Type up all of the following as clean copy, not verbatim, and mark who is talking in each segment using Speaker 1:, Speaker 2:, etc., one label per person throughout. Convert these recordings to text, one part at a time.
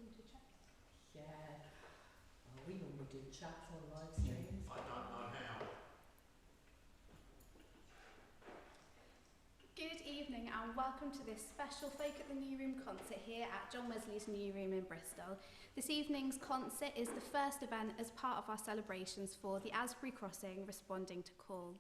Speaker 1: welcome to chat.
Speaker 2: Yeah. We normally do chats on live streams.
Speaker 3: I don't know how.
Speaker 1: Good evening and welcome to this special Folk at the New Room concert here at John Wesley's New Room in Bristol. This evening's concert is the first event as part of our celebrations for the Asbury Crossing Responding to Call.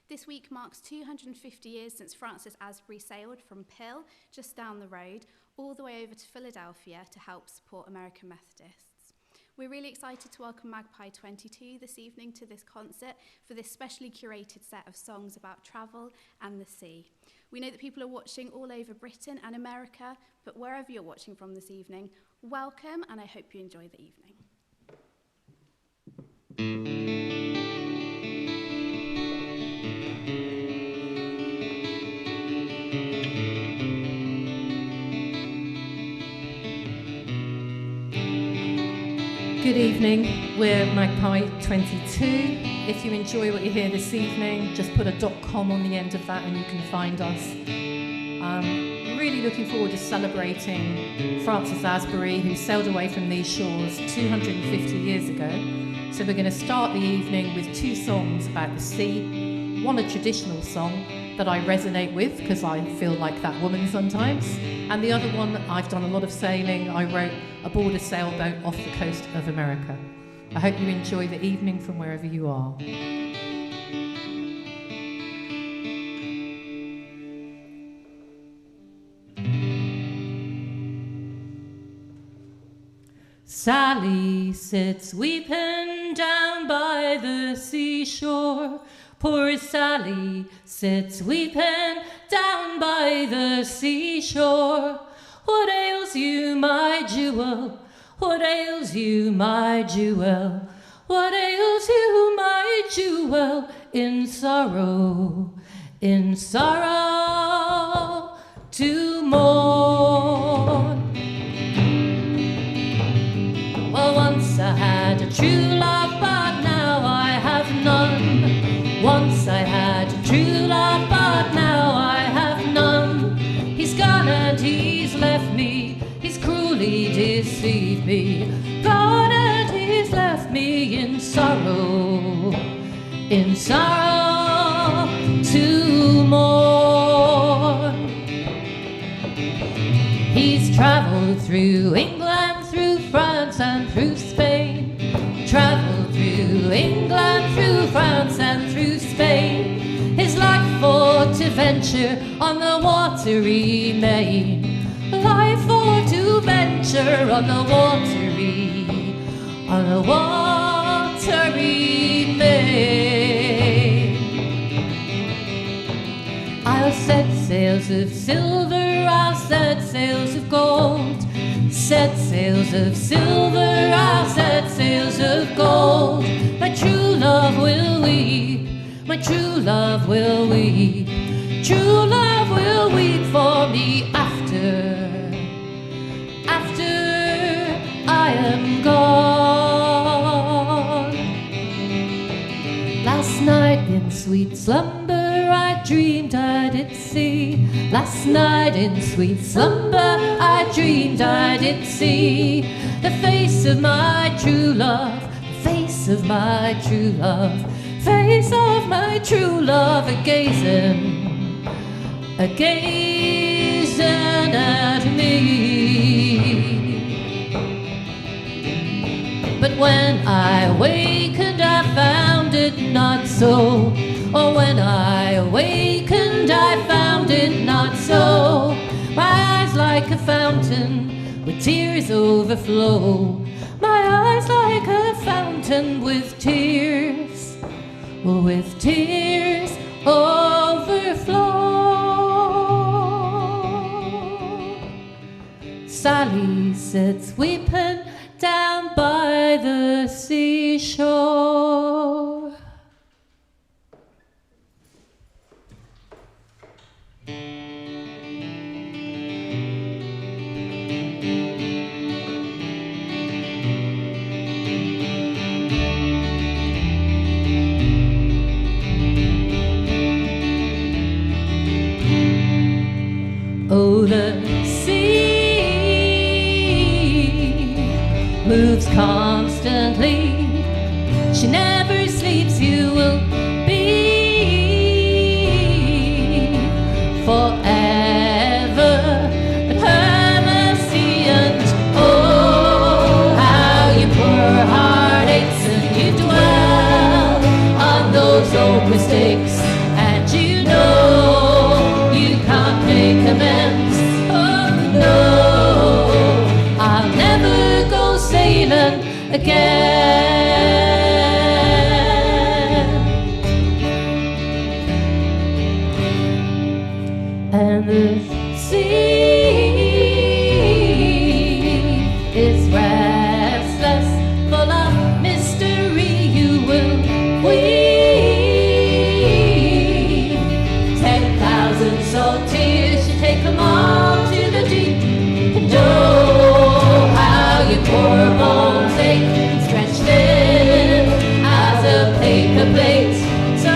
Speaker 1: This week marks 250 years since Francis Asbury sailed from Pill, just down the road, all the way over to Philadelphia to help support American Methodists. We're really excited to welcome Magpie22 this evening to this concert for this specially curated set of songs about travel and the sea. We know that people are watching all over Britain and America, but wherever you're watching from this evening, welcome, and I hope you enjoy the evening.
Speaker 2: Good evening, we're Magpie22. If you enjoy what you hear this evening, just put a .com on the end of that and you can find us. Really looking forward to celebrating Francis Asbury, who sailed away from these shores 250 years ago. So we're going to start the evening with two songs about the sea. One a traditional song that I resonate with because I feel like that woman sometimes. And the other one, I've done a lot of sailing. I wrote aboard a sailboat off the coast of America. I hope you enjoy the evening from wherever you are. Sally sits weeping down by the seashore. Poor Sally sits weeping down by the seashore. What ails you, my jewel? What ails you, my jewel? What ails you, my jewel? In sorrow to mourn. Well, once I had a true love, but now I have none. Once I had a true love, but now I have none. He's gone and he's left me, he's cruelly deceived me. Gone and he's left me in sorrow to mourn. He's travelled through England, through France and through Spain. Travelled through England, through France and through Spain. His life for to venture on the watery main. Life for to venture on the watery main. I'll set sails of silver, I'll set sails of gold. Set sails of silver, I'll set sails of gold. My true love will weep, my true love will weep. True love will weep for me after I am gone. Last night in sweet slumber I dreamed I did see. Last night in sweet slumber I dreamed I did see the face of my true love, the face of my true love, face of my true love, a-gazing at me. But when I awakened I found it not so. Oh, when I awakened I found it not so. My eyes like a fountain with tears overflow. My eyes like a fountain with tears overflow. Sally sits weeping down by the seashore. Oh, the sea constantly. She never sleeps, you will be forever at her mercy. And oh, how you pour heartaches and you dwell on those old mistakes, and you know you can't make amends. Oh no, I'll never go sailing again. And the sea is restless, full of mystery. You will weep 10,000 salt tears, you take them all to the deep. And oh, how you pour bones ache, stretched in as a paper plate. So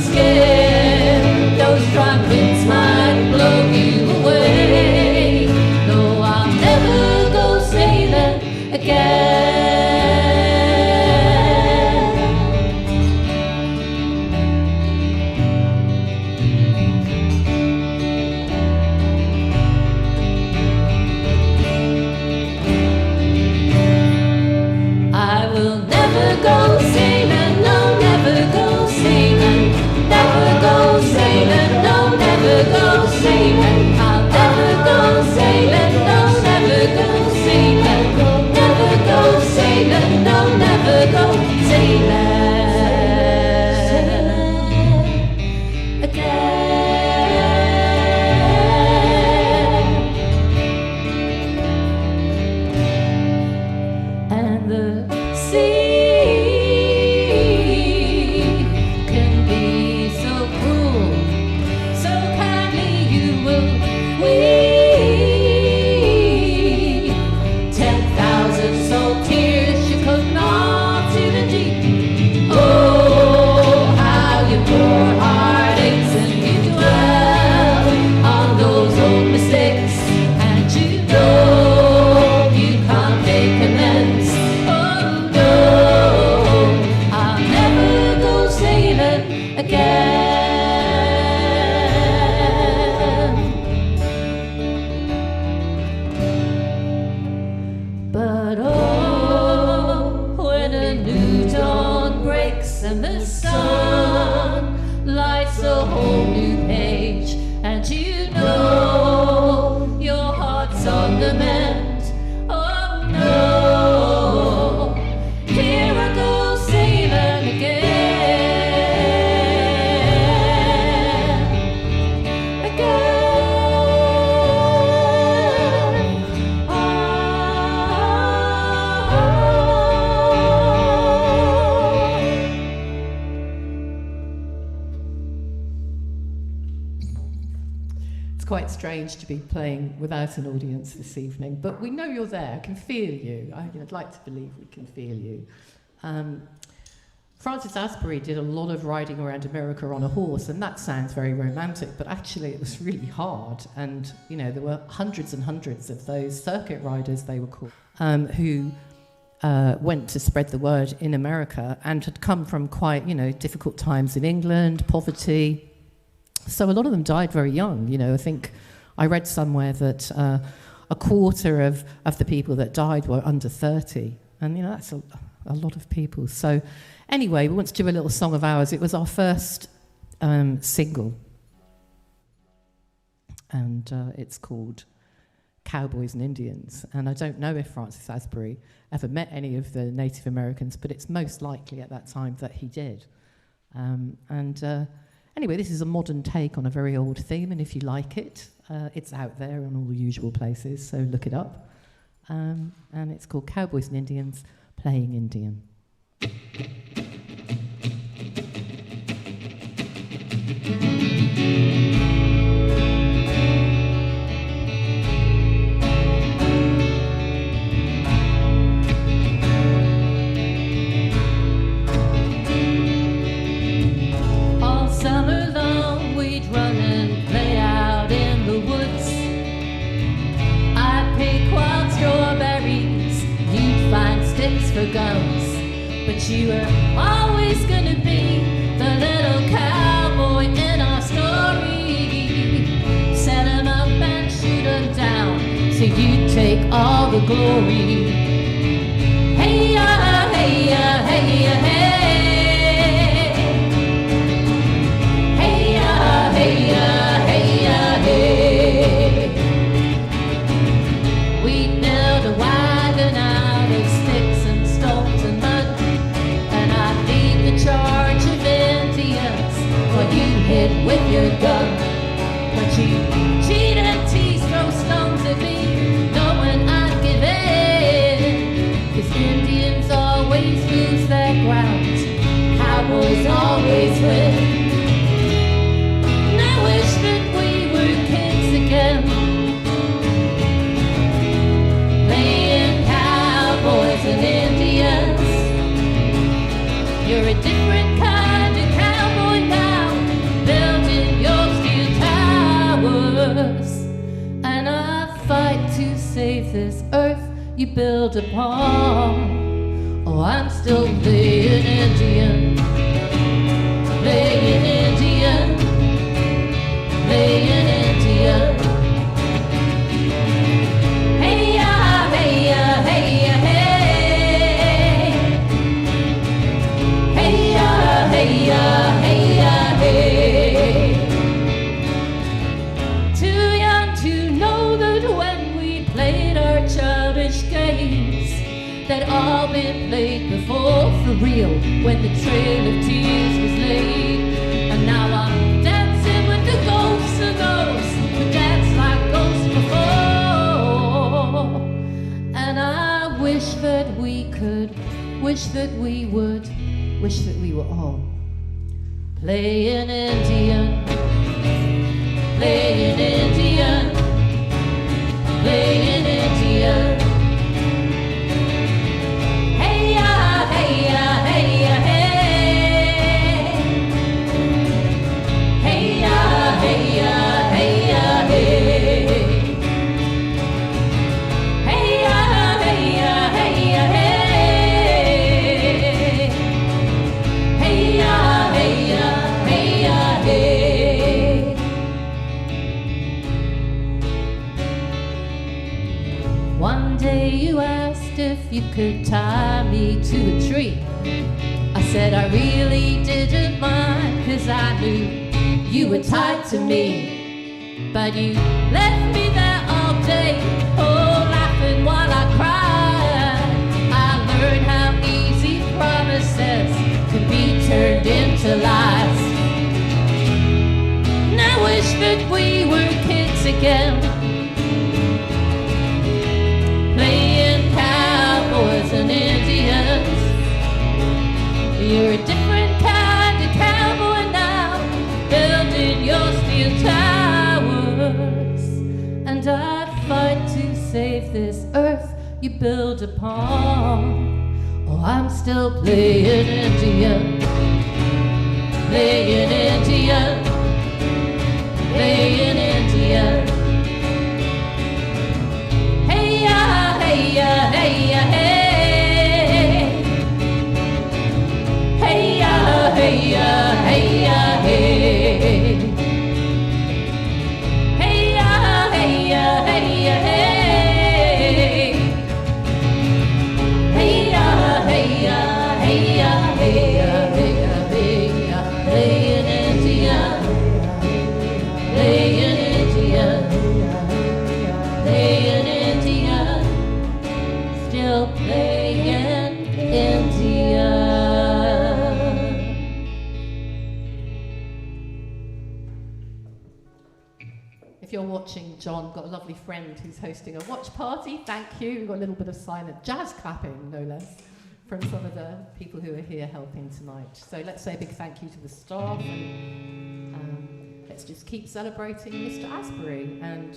Speaker 2: scared those strong winds might blow you away. No, I'll never go sailing again. I will never go sailing, no, never go sailing, never go sailing, no, never go sailing. I'll never go sailing, no, never go sailing, never go sailing, no, never go sailing again. And the sea can be so cruel, so kindly you will weep 10,000 salt tears, you could not to the deep. Oh, how you pour heartaches and you dwell on those old mistakes, and you know you can't make amends. Oh no, I'll never go sailing again. But oh, when a new dawn breaks and the sun lights a whole new page, and you know your heart's on the mend. Oh no, here I go sailing again, again. It's quite strange to be playing without an audience this evening, but we know you're there. I can feel you. I'd like to believe we can feel you. Francis Asbury did a lot of riding around America on a horse, and that sounds very romantic, but actually it was really hard. And, you know, there were hundreds and hundreds of those circuit riders, they were called, who went to spread the word in America and had come from quite, you know, difficult times in England, poverty. So a lot of them died very young. You know, I think I read somewhere that a quarter of the people that died were under 30. And, you know, that's a lot of people. So anyway, we want to do a little song of ours. It was our first single. And it's called Cowboys and Indians. And I don't know if Francis Asbury ever met any of the Native Americans, but it's most likely at that time that he did. Anyway, this is a modern take on a very old theme, and if you like it, it's out there on all the usual places, so look it up. And it's called Cowboys and Indians Playing Indian. Sticks for guns, but you were always gonna be the little cowboy in our story. Set 'em up and shoot 'em down, so you take all the glory. Hey ya, hey ya, hey ya, hey. Hey ya, hey ya, hey ya, hey. We built a wagon out of sticks and stones and mud, and I lead the charge of Indians while you hit with your gun. But you cheat and tease, throw stones at me, knowing I'd give in. 'Cause Indians always lose their ground, cowboys always win. And I wish that we were kids again, playing cowboys and Indians. You're a different kind of cowboy now, building your steel towers. And I fight to save this earth you build upon. Oh, I'm still playing Indian, playing Indian, playing Indian. Hey ya, hey ya, hey ya, hey. Hey ya, hey ya, hey ya, hey. Too young to know that when we played our childish games, they'd all been played before for real, when the trail of tears was laid. And now I'm dancing with the ghosts of those who danced like ghosts before. And I wish that we could, wish that we would, wish that we were all playing Indian, playing Indian, playing Indian. Hey ya, hey ya, hey ya, hey. Hey ya, hey ya, hey ya, hey. Hey ya, hey ya, hey ya, hey. Hey ya, hey ya, hey ya, hey. One day you asked if you could tie me to a tree. I said I really didn't mind, 'cause I knew you were tied to me. But you left me there all day, oh, laughing while I cried. I learned how easy promises could be turned into lies. And I wish that we were kids again, playing cowboys and Indians. You're a different kind of cowboy now, building your steel towers. And I fight to save this earth you build upon. Oh, I'm still playing Indian, playing Indian, playing Indian. Hey ya, hey ya, hey ya, hey. Hey ya, hey ya, hey ya, hey. Hey ya, hey ya, hey ya, hey. Hey ya, hey ya, hey ya, hey ya, hey ya, hey ya. Playing Indian, playing Indian, playing Indian, still playing Indian. If you're watching, John, got a lovely friend who's hosting a watch party. Thank you. We've got a little bit of silent jazz clapping, no less, from some of the people who are here helping tonight. So let's say a big thank you to the staff, and let's just keep celebrating Mr. Asbury. And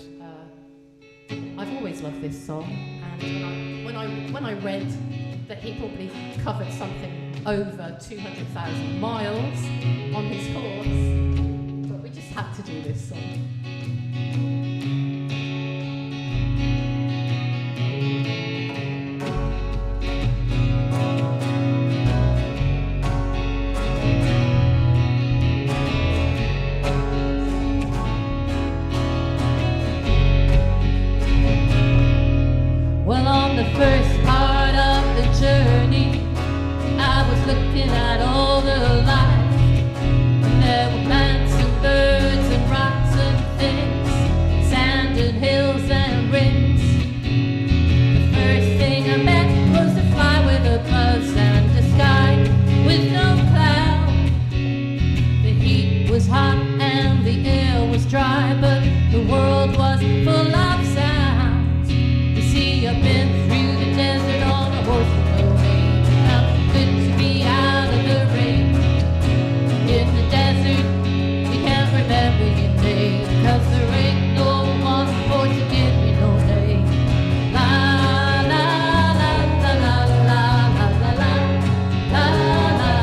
Speaker 2: I've always loved this song, and when I read that he probably covered something over 200,000 miles on his horse, but we just had to do this song. looking at all the life. And there were plants and birds and rocks and things, sand and hills and rings. The first thing I met was a fly with a buzz and a sky with no cloud. The heat was hot and the air was dry, but the world was full of sound. You see, I've been through the desert on a horse with no name. Felt good to be out of the rain. In the desert, you can't remember your name, 'cause there ain't no one for to give you no name. La la la la la la la la la la la.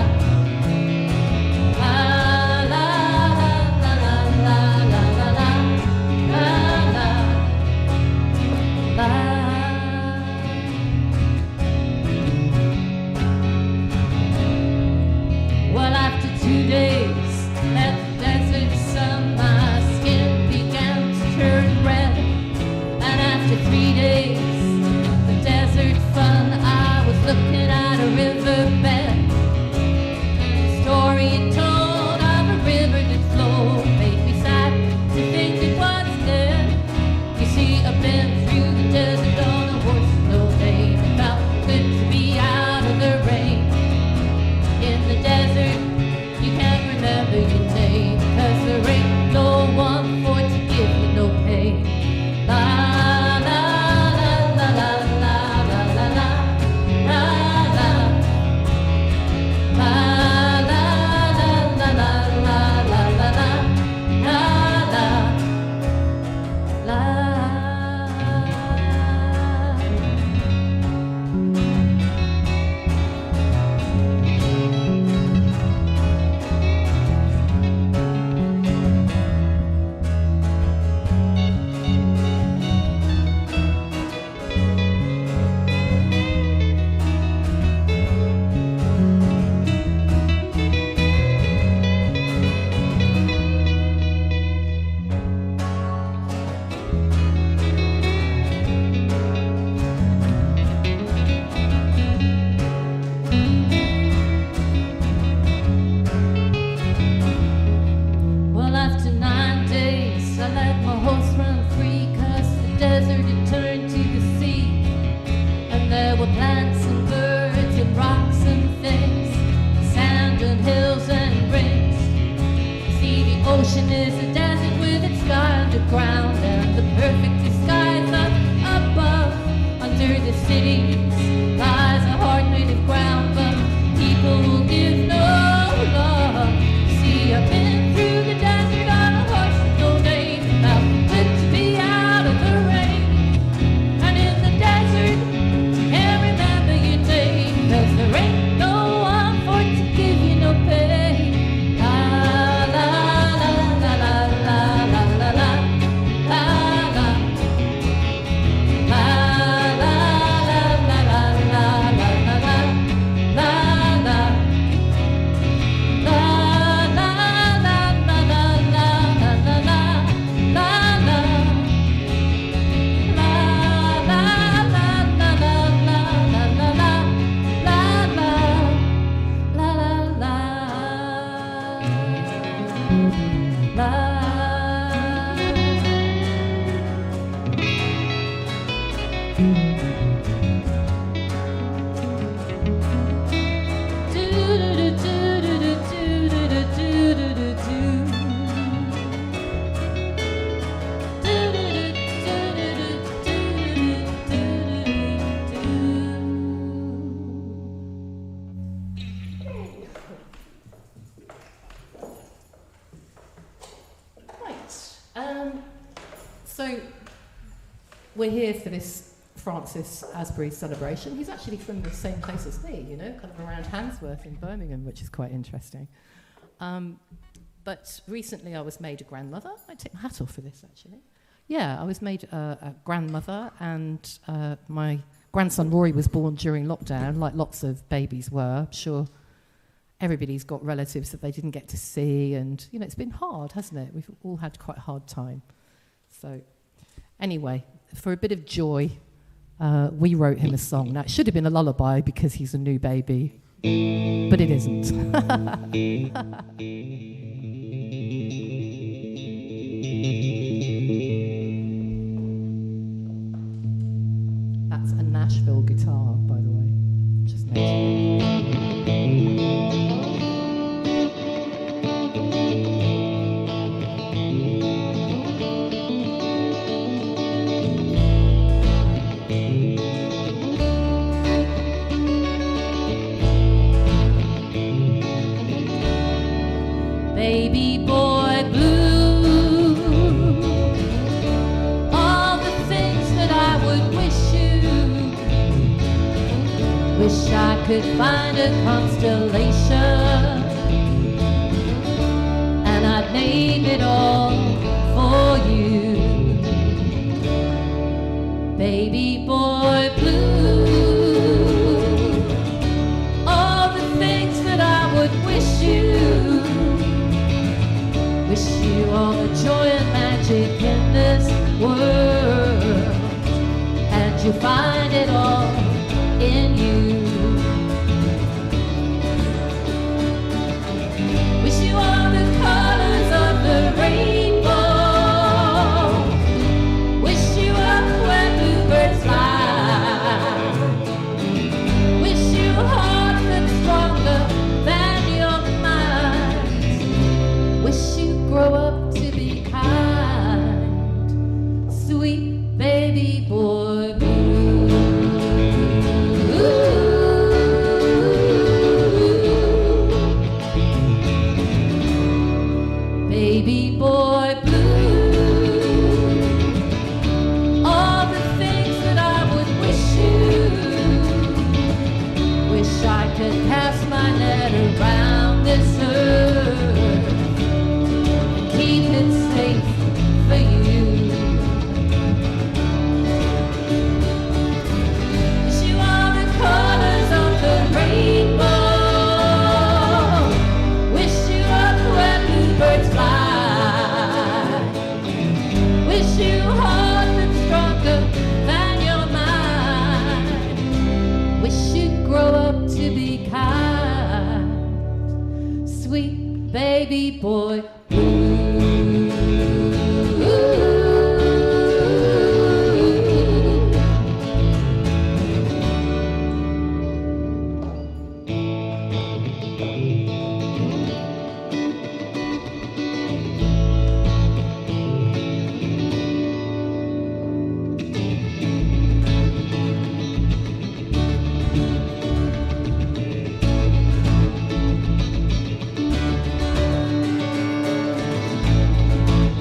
Speaker 2: Well, after 2 days at the desert sun, my skin began to turn red. And after 3 days, the desert fun, I was looking at a riverbed. The story it told of a river that flowed made me sad to think it was dead. You see, I've been through the desert on a horse with no name. It felt good to be out of the rain. In the desert, you can't remember your name, 'cause there ain't no one for to give you no pain. La la la la la la la la la la la. La la la la la la la la la la la. Well, after 9 days, I let my horse run free, 'cause the desert had turned to the sea. And there were plants and birds and rocks and things, sand and hills and rings. See, the ocean is a desert with its sky underground, and the perfect skies up above. Under the cities lies a hard native ground, but people will give no love. See, I've been through the desert on a horse with no name. Felt good to be out of the rain. And in the desert, you can't remember your name, 'cause there ain't no one for to give you no pain. La la la la la la la la la la la. La la la la la la la la la la la. So we're here for this Francis Asbury celebration. He's actually from the same place as me, you know, kind of around Handsworth in Birmingham, which is quite interesting. But recently I was made a grandmother. I take my hat off for this, actually. Yeah, I was made a grandmother, and my grandson Rory was born during lockdown, like lots of babies were. I'm sure everybody's got relatives that they didn't get to see, and, you know, it's been hard, hasn't it? We've all had quite a hard time. So anyway, for a bit of joy, we wrote him a song. Now, it should have been a lullaby because he's a new baby, but it isn't. That's a Nashville guitar, by the way. Just mentioning. Baby boy blue, all the things that I would wish you. Wish I could find a constellation, and I'd name it all for you. Baby boy blue, all the things that I would wish you. Wish you all the joy and magic in this world, and you find it all in you. Wish you all the colors of the rainbow. Wish you up where bluebirds fly. Wish you heart that's stronger than your mind. Wish you grow up to be kind, sweet baby boy blue. Baby boy blue, all the things that I would wish you. Wish I could cast my net around this earth, keep it safe for you. Wish you all the colors of the rainbow. Wish you up where bluebirds fly. Wish you heart that's stronger than your mind. Wish you'd grow up to be kind, sweet baby boy blue.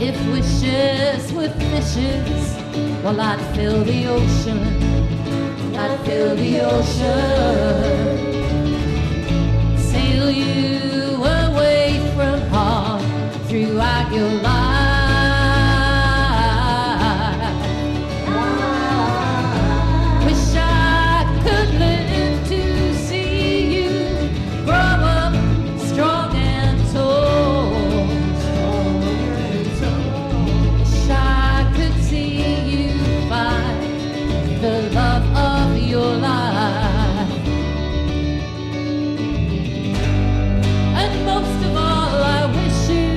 Speaker 2: If wishes were fishes, well, I'd fill the ocean. I'd fill the ocean. Sail you away from harm throughout your life. Wish I could live to see you grow up strong and tall. Wish I could see you find the love of your life. And most of all, I wish you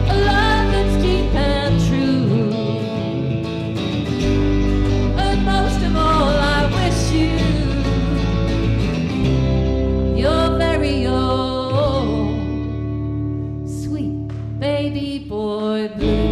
Speaker 2: a love that's deep and true. And most of all, I wish you your very own sweet baby boy blue.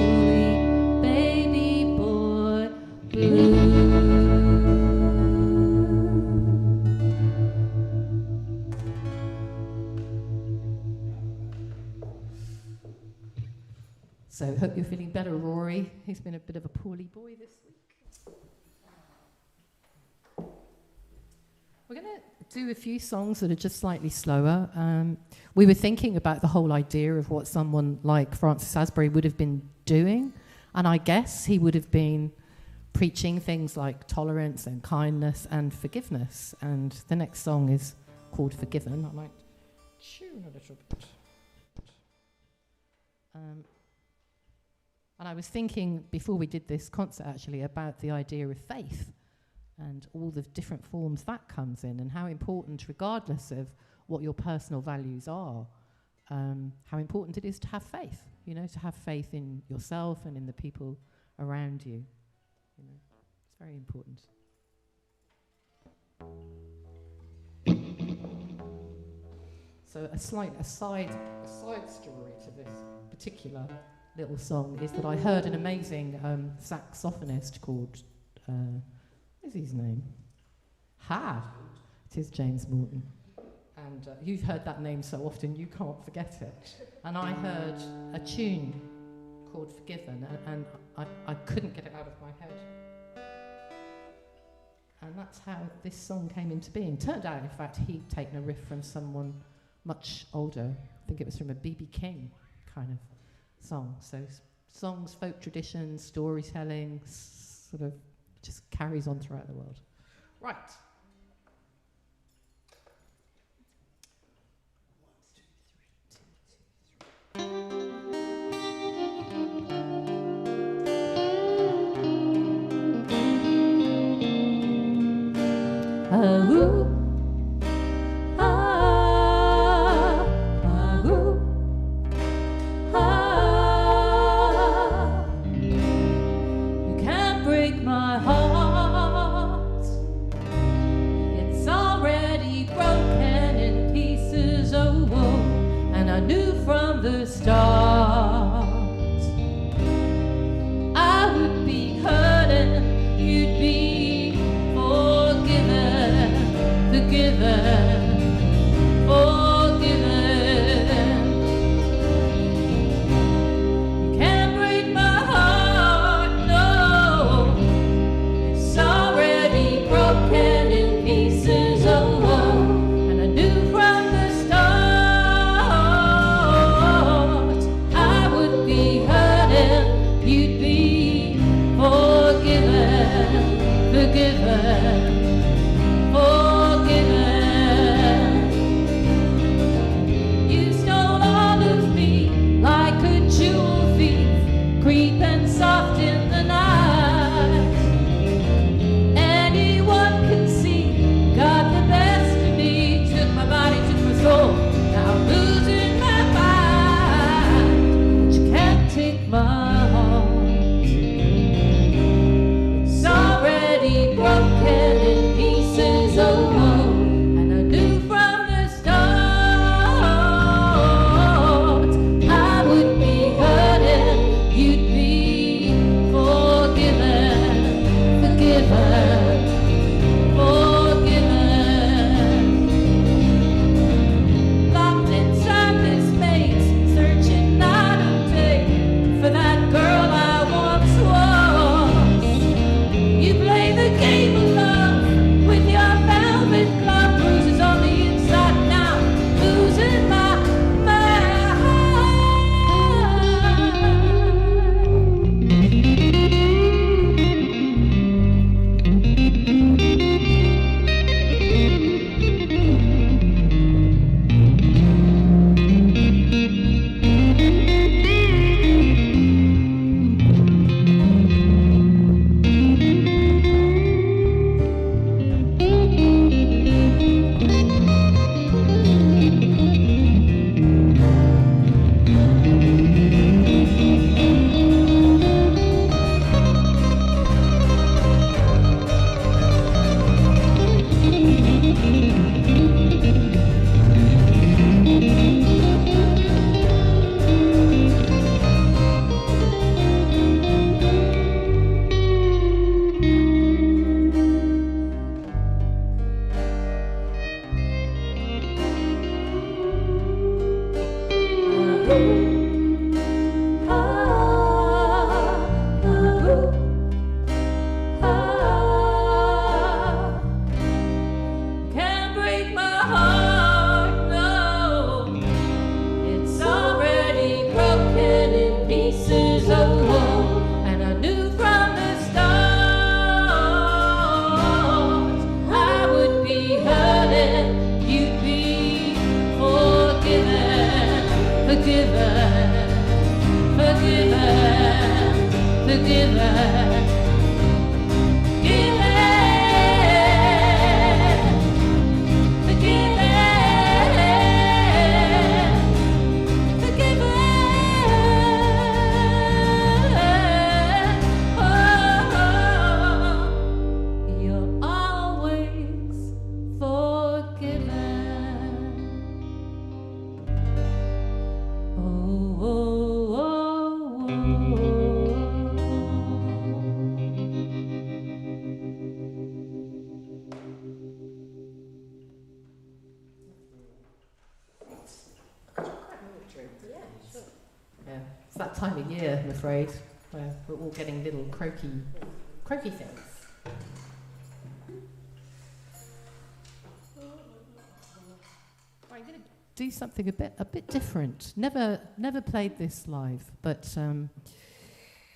Speaker 2: Sweet baby boy blue. So hope you're feeling better, Rory. He's been a bit of a poorly boy this week. We're going to do a few songs that are just slightly slower. We were thinking about the whole idea of what someone like Francis Asbury would have been doing, and I guess he would have been preaching things like tolerance and kindness and forgiveness. And the next song is called Forgiven. I might tune a little bit. And I was thinking before we did this concert actually about the idea of faith and all the different forms that comes in, and how important, regardless of what your personal values are, how important it is to have faith, you know, to have faith in yourself and in the people around you. You know, it's very important. So a side story to this particular little song is that I heard an amazing saxophonist called, what is his name? It is James Morton. And you've heard that name so often you can't forget it. And I heard a tune called Forgiven, and I couldn't get it out of my head. And that's how this song came into being. Turned out, in fact, he'd taken a riff from someone much older. I think it was from a B.B. King kind of song. So songs, folk traditions, storytelling, sort of just carries on throughout the world. Right. 1, 2, 3, 2, 2, 3. You can't break my heart. It's already broken in pieces, oh, whoa. And I knew from the start I would be hurting, you'd be forgiven, forgiven. You can't break my heart, no. It's already broken in pieces, oh, oh. And I knew from the start I would be forgiven, forgiven, forgiven. That time of year, I'm afraid, where we're all getting little croaky things. I'm going to do something a bit different. Never played this live, but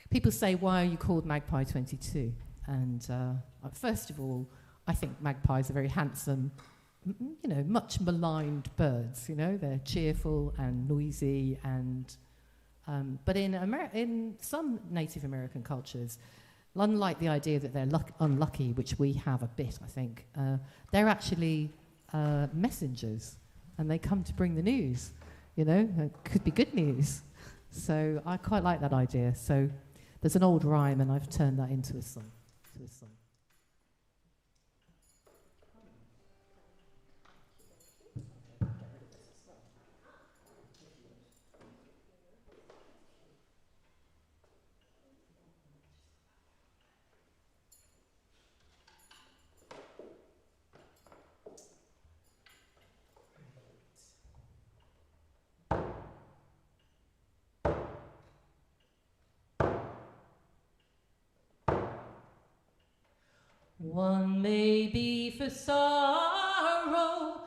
Speaker 2: people say, "Why are you called Magpie22?" And first of all, I think magpies are very handsome, much maligned birds. They're cheerful and noisy and. But in some Native American cultures, unlike the idea that they're unlucky, which we have a bit, I think, they're actually messengers, and they come to bring the news. It could be good news. So I quite like that idea. So there's an old rhyme, and I've turned that into a song. One may be for sorrow,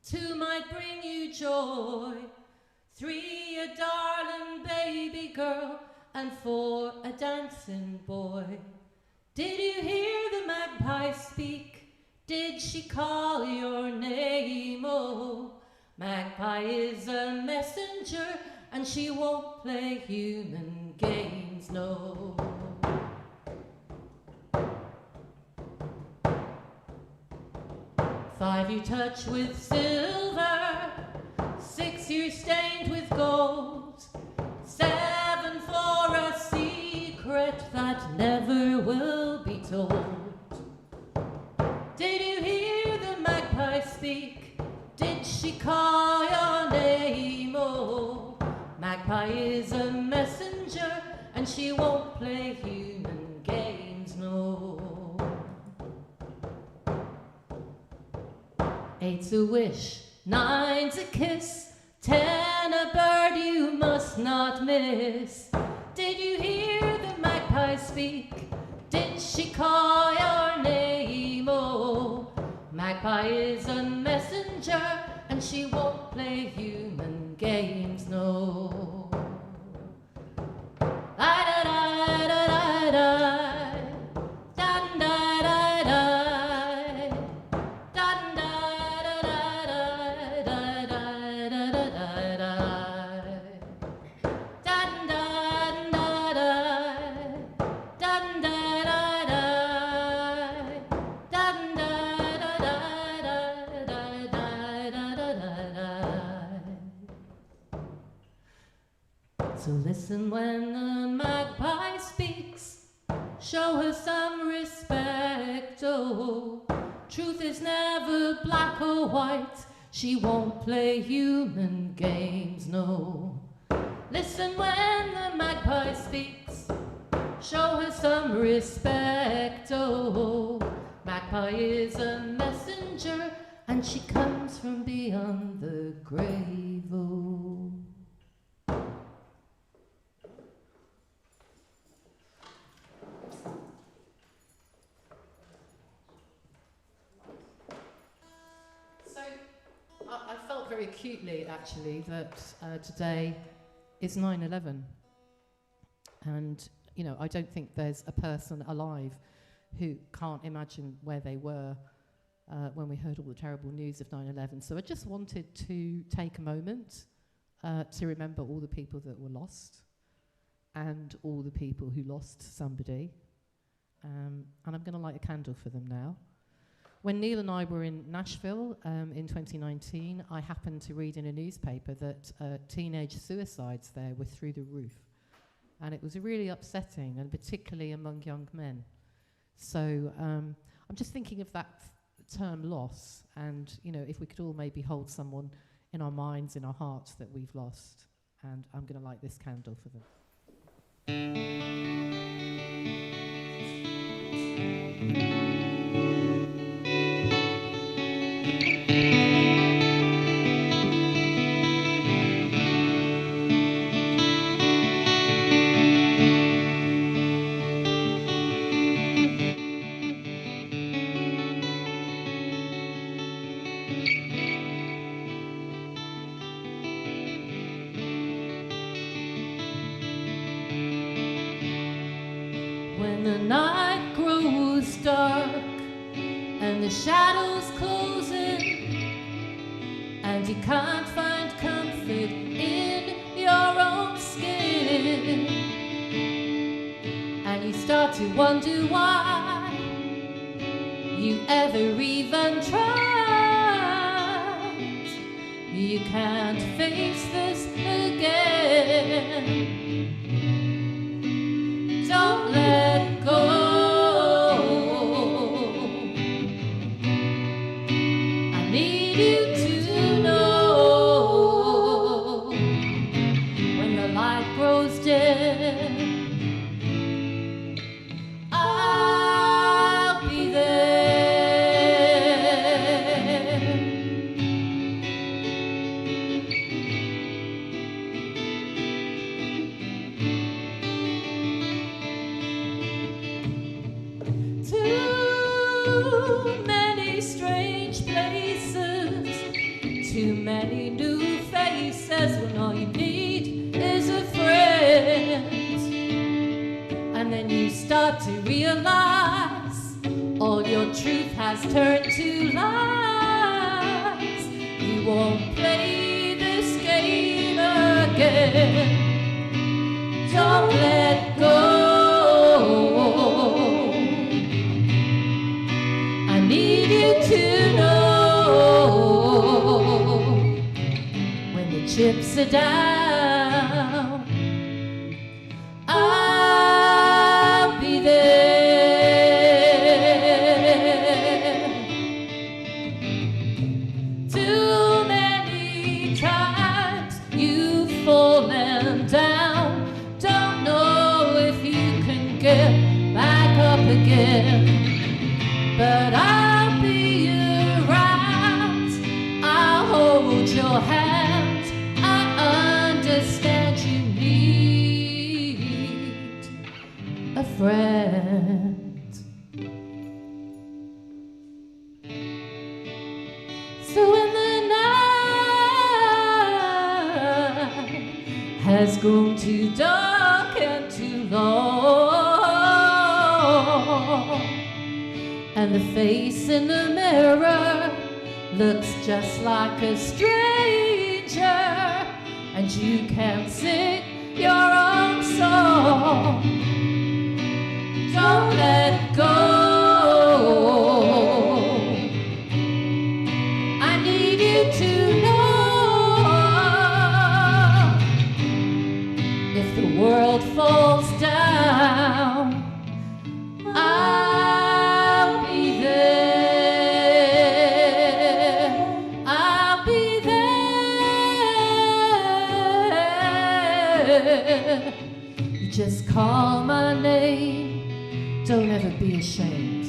Speaker 2: two might bring you joy, three a darling baby girl, and four a dancing boy. Did you hear the magpie speak? Did she call your name? Oh, magpie is a messenger, and she won't play human games, no. 5 you touch with silver, 6 you stained with gold, 7 for a secret that never will be told. Did you hear the magpie speak? Did she call your name? Oh, magpie is a messenger, and she won't play human games, no. 8's a wish, 9's a kiss, 10 a bird you must not miss. Did you hear the magpie speak? Did she call your name? Oh, magpie is a messenger, and she won't play human games, no. So listen when the magpie speaks, show her some respect, oh. Truth is never black or white, she won't play human games, no. Listen when the magpie speaks, show her some respect, oh. Magpie is a messenger, and she comes from beyond the grave, oh. I felt very acutely, actually, that today is 9/11. And, you know, I don't think there's a person alive who can't imagine where they were when we heard all the terrible news of 9/11. So I just wanted to take a moment to remember all the people that were lost and all the people who lost somebody. And I'm going to light a candle for them now. When Neil and I were in Nashville in 2019, I happened to read in a newspaper that teenage suicides there were through the roof. And it was really upsetting, and particularly among young men. So I'm just thinking of that term loss, and if we could all maybe hold someone in our minds, in our hearts that we've lost. And I'm going to light this candle for them. When the night grows dark and the shadows close in, and you can't find comfort in your own skin, and you start to wonder why you ever even tried, you can't face this again. Don't let go. I need you to know when the light grows dim, I'll be there. Too many strange places, too many new faces, when all you need is a friend. And then you start to realize all your truth has turned to lies. You won't play this game again. Don't let go. Need you to know when the chips are down, I'll be there. Too many times you've fallen down, don't know if you can get back up again. But I'll be around, I'll hold your hand, I understand you need a friend. So when the night has grown too dark and too long, and the face in the mirror looks just like a stranger, and you can't sing your own song, don't let go. I need you to know if the world falls down, I'll be there. I'll be there. You just call my name, don't ever be ashamed.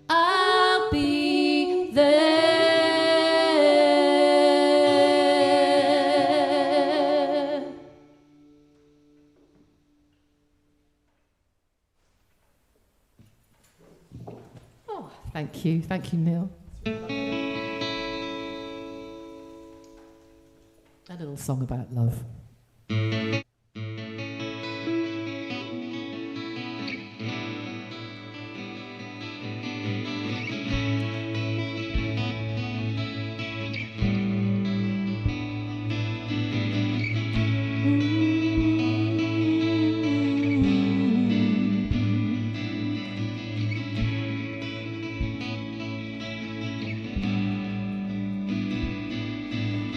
Speaker 2: I'll be there. Oh, thank you, Neil. A little song about love.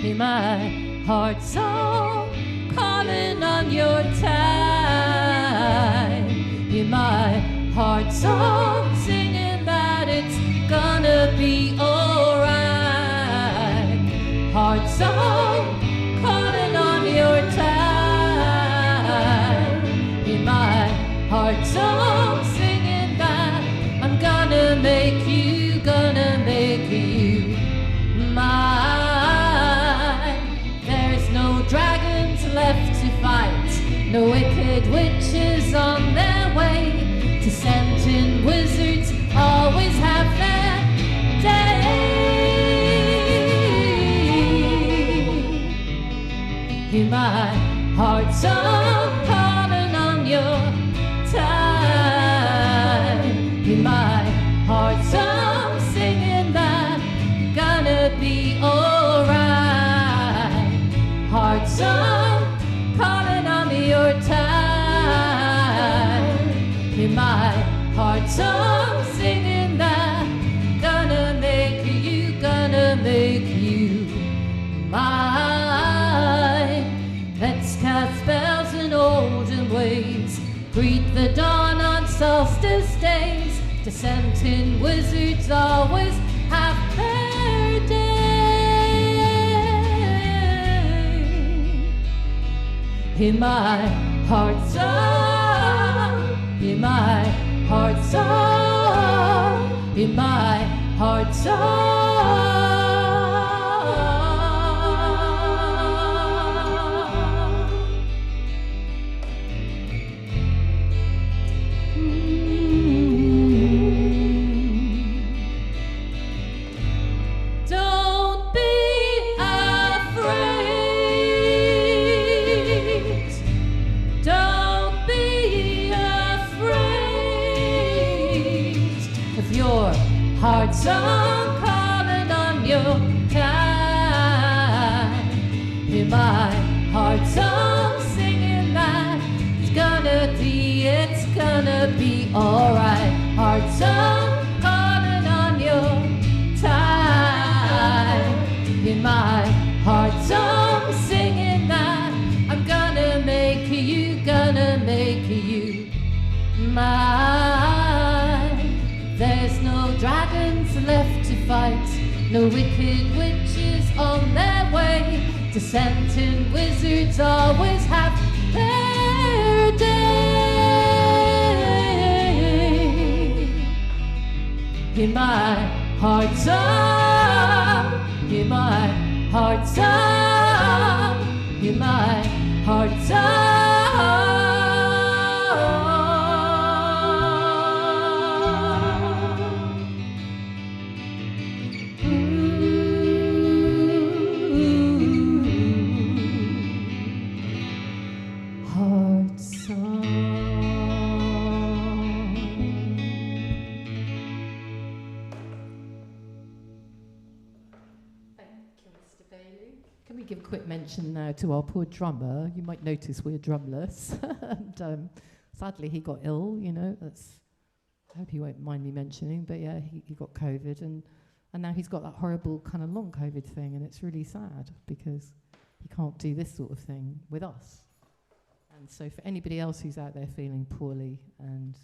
Speaker 2: Hear my heart song calling on your time. Hear my heart song singing that it's gonna be alright. Heart song calling on your time. Hear my heart song singing that I'm gonna make you mine. There's no dragons left to fight, no wicked witches on their way. Dissenting wizards always have their day. Hear my heart song calling on your time. Hear my heart song singing that gonna be alright. Heart song calling on your time. Hear my heart song singing that gonna make you mine. Let's cast spells in olden ways, greet the dawn on solstice days. Dissenting wizards always have their day. Hear my heart song, hear my heart song, hear my heart song. Heart song calling on your time. Hear my heart song singing that it's gonna be alright. Heart song calling on your time. Hear my heart song singing that I'm gonna make you mine. There's no dragons left to fight, no wicked witches on their way. Dissenting wizards always have their day. Hear my heart song, hear my heart song, hear my heart song. Can we give a quick mention now to our poor drummer? You might notice we're drumless. And sadly, he got ill, you know. I hope he won't mind me mentioning, but yeah, he got COVID, and now he's got that horrible kind of long COVID thing, and it's really sad because he can't do this sort of thing with us. And so for anybody else who's out there feeling poorly and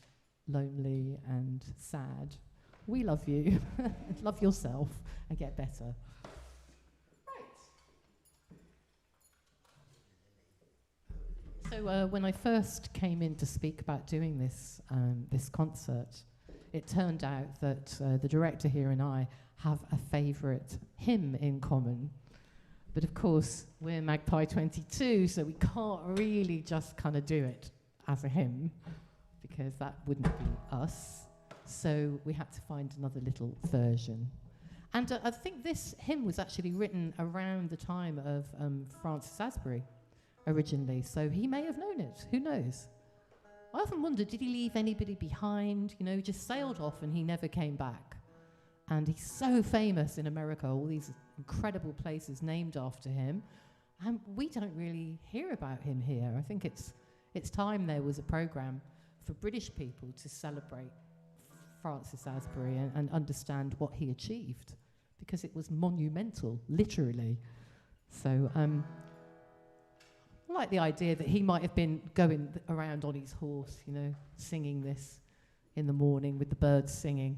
Speaker 2: lonely and sad, we love you. Love yourself and get better. So when I first came in to speak about doing this concert, it turned out that the director here and I have a favourite hymn in common. But of course, we're Magpie22, so we can't really just kind of do it as a hymn, because that wouldn't be us. So we had to find another little version. And I think this hymn was actually written around the time of Francis Asbury originally, so he may have known it. Who knows? I often wonder, did he leave anybody behind? You know, just sailed off and he never came back. And he's so famous in America, all these incredible places named after him, and we don't really hear about him here. I think it's time there was a program for British people to celebrate Francis Asbury and understand what he achieved, because it was monumental, literally. So I like the idea that he might have been going around on his horse, you know, singing this in the morning with the birds singing.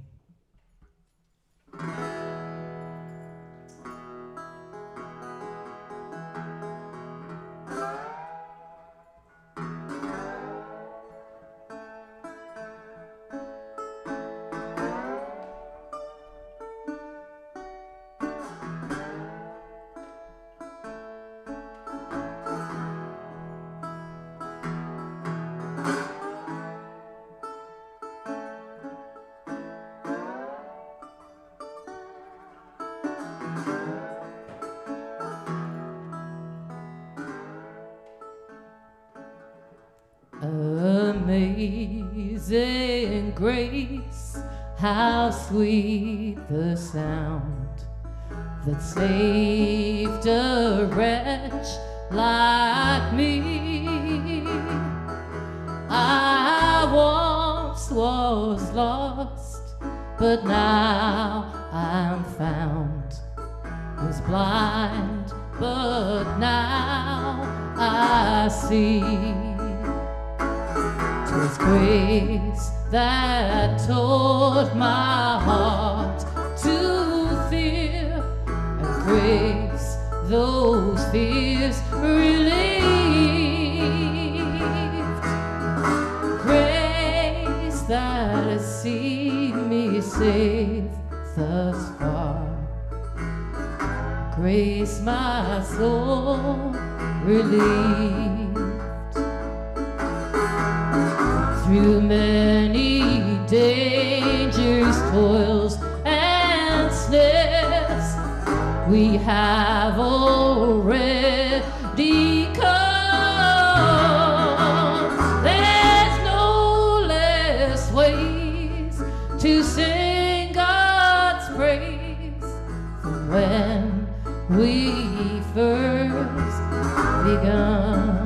Speaker 2: Amazing grace, how sweet the sound that saved a wretch like me. I once was lost, but now I'm found. Was blind, but now I see. 'Twas grace that taught my heart to fear, and grace those fears relieved. Grace that has seen me safe thus far. Grace my soul relieved. Through many dangers, toils, and snares, we have already come. There's no less ways to sing God's praise than when we first begun.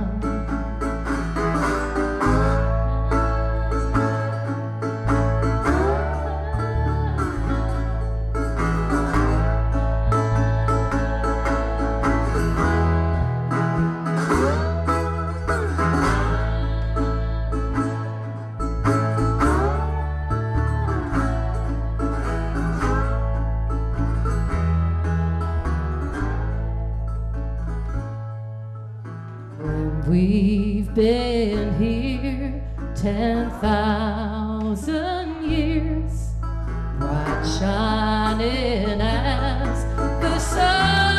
Speaker 2: We've been here 10,000 years, bright shining as the sun.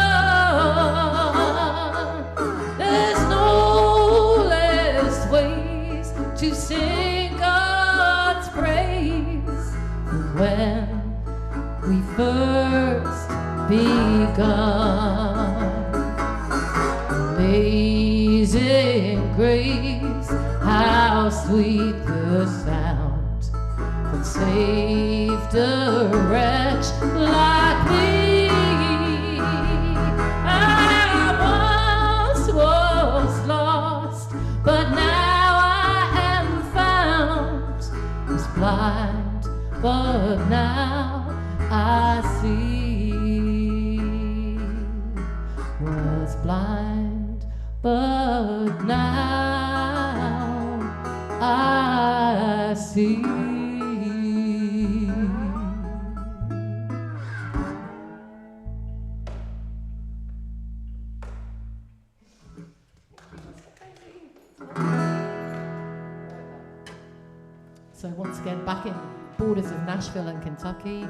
Speaker 2: There's no less ways to sing God's praise than when we first begun. Amazing grace, how sweet the sound that saved a wretch like me. I once was lost, but now I am found. Was blind, but now I see. Was blind, but now I see. So once again, back in borders of Nashville and Kentucky,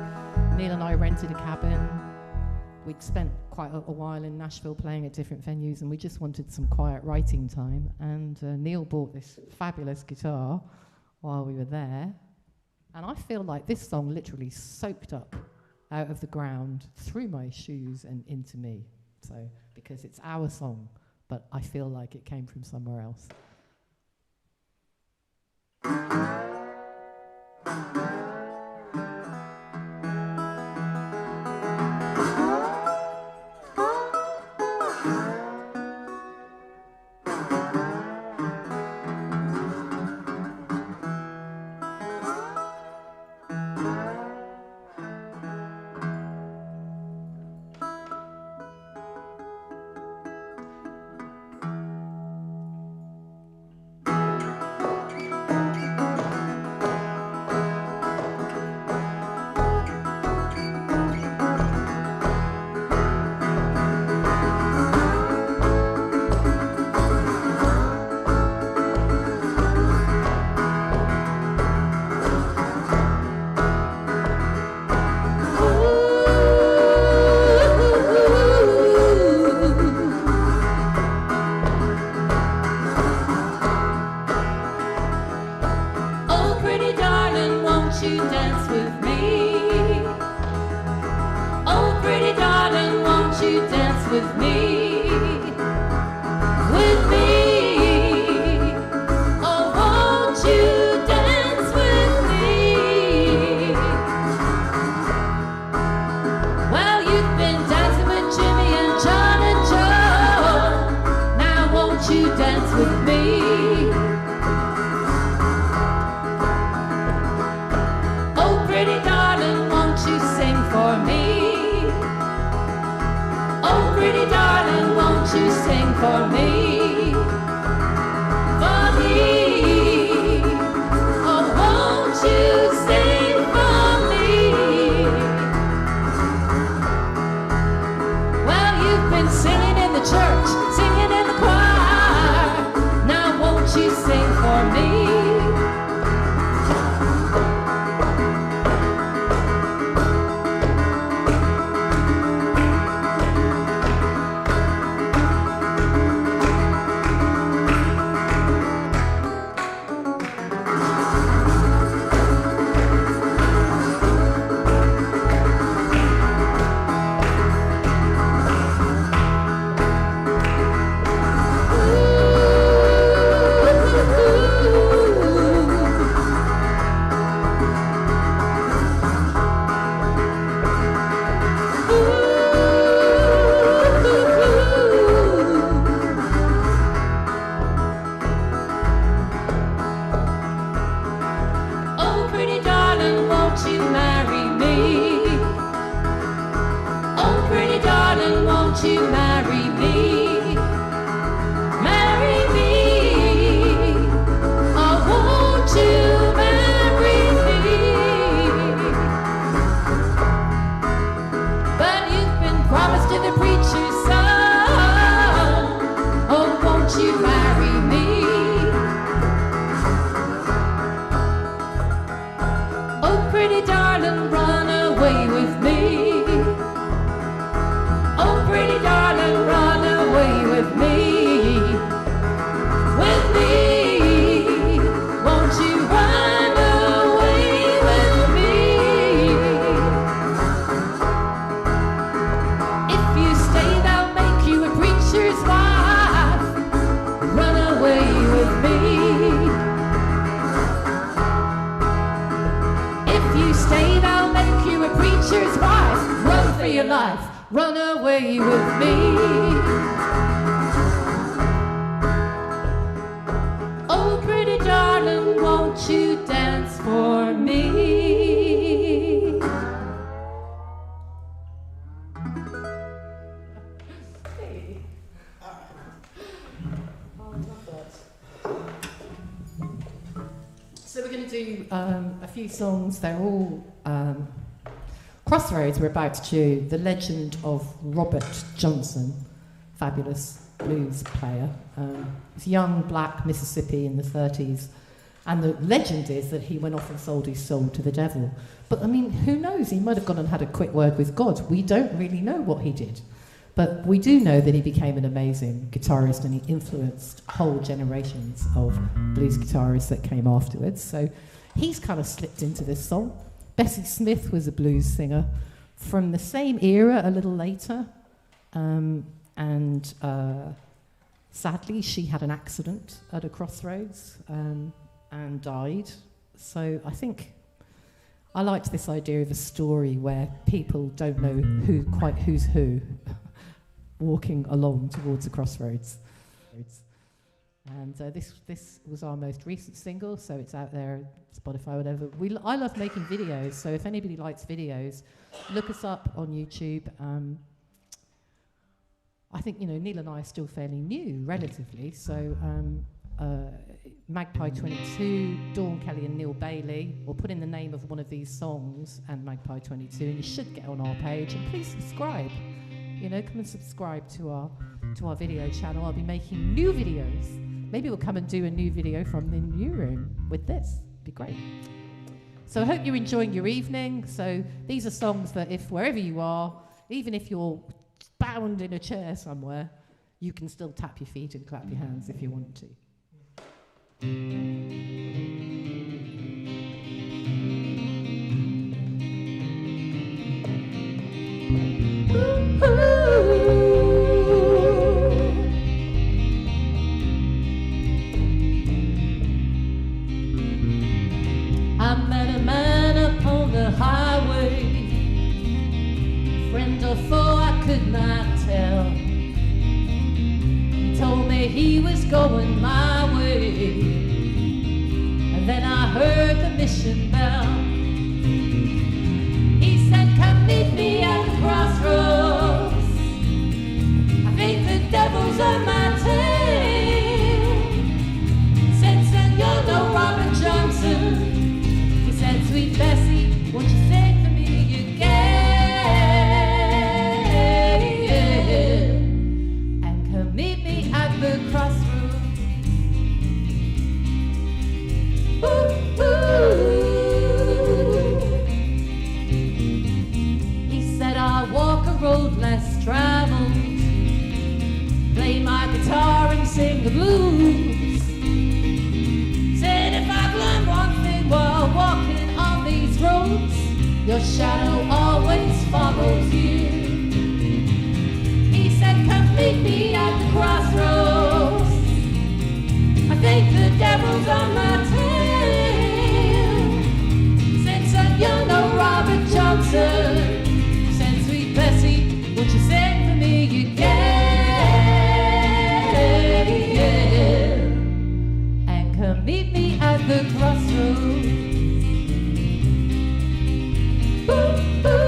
Speaker 2: Neil and I rented a cabin. We'd spent quite a while in Nashville playing at different venues, and we just wanted some quiet writing time. And Neil bought this fabulous guitar while we were there. And I feel like this song literally soaked up out of the ground through my shoes and into me. So, because it's our song, but I feel like it came from somewhere else. with me, with me. Oh, won't you dance with me? Well, you've been dancing with Jimmy and John and Joe. Now won't you dance with me? Oh, pretty darling, won't you sing for me? Oh, pretty darling, won't you sing for me? For me. Oh, won't you sing for me? Well, you've been singing in the church, singing in the choir. Now won't you sing for me? Oh, pretty darling, won't you marry me? Oh, pretty darling, won't you marry me? Marry me. Oh, won't you marry me? But you've been promised to the preacher's son. Oh, won't you marry me? Oh, pretty darling, run away with me. Oh, pretty darling, run away with me. With me. Won't you run away with me? If you stay, they'll make you a preacher's wife. Run away with me. If you stay, they'll make you a preacher's wife. Run for your life, run away with me. Oh, pretty darling, won't you dance for me? Hey. Oh, I love that. So we're going to do a few songs. They're all Crossroads. We're about to do the legend of Robert Johnson, fabulous blues player. He's young, black, Mississippi in the 30s. And the legend is that he went off and sold his soul to the devil. But I mean, who knows? He might have gone and had a quick word with God. We don't really know what he did. But we do know that he became an amazing guitarist and he influenced whole generations of blues guitarists that came afterwards. So he's kind of slipped into this song. Bessie Smith was a blues singer from the same era, a little later. Sadly, she had an accident at a crossroads and died. So I think I liked this idea of a story where people don't know who's who walking along towards a crossroads. And this was our most recent single, so it's out there, Spotify, whatever. I love making videos, so if anybody likes videos, look us up on YouTube. I think, Neil and I are still fairly new, relatively, so Magpie22, Dawn Kelly and Neil Bailey, or put in the name of one of these songs and Magpie22, and you should get on our page, and please subscribe. Come and subscribe to our video channel. I'll be making new videos. Maybe we'll come and do a new video from the new room with this. It'd be great. So I hope you're enjoying your evening. So these are songs that if wherever you are, even if you're bound in a chair somewhere, you can still tap your feet and clap your hands if you want to. Ooh, ooh. he was going my way. And then I heard the mission bell. He said, come meet me at the crossroads. I think the devil's on my tail. Said, son, you'll know Robert Johnson. He said, sweet Bessie, won't you sing for me again? And come meet me at the crossroads. Ooh, ooh. He said, I'll walk a road less traveled, play my guitar and sing the blues. Said, if I've learned one thing while walking on these roads, your shadow always follows you. He said, come meet me at the crossroads. I think the devil's on my tail. Said, son, you know Robert Johnson. Said, sweet Bessie, won't you sing for me again? And come meet me at the crossroads. Ooh, ooh.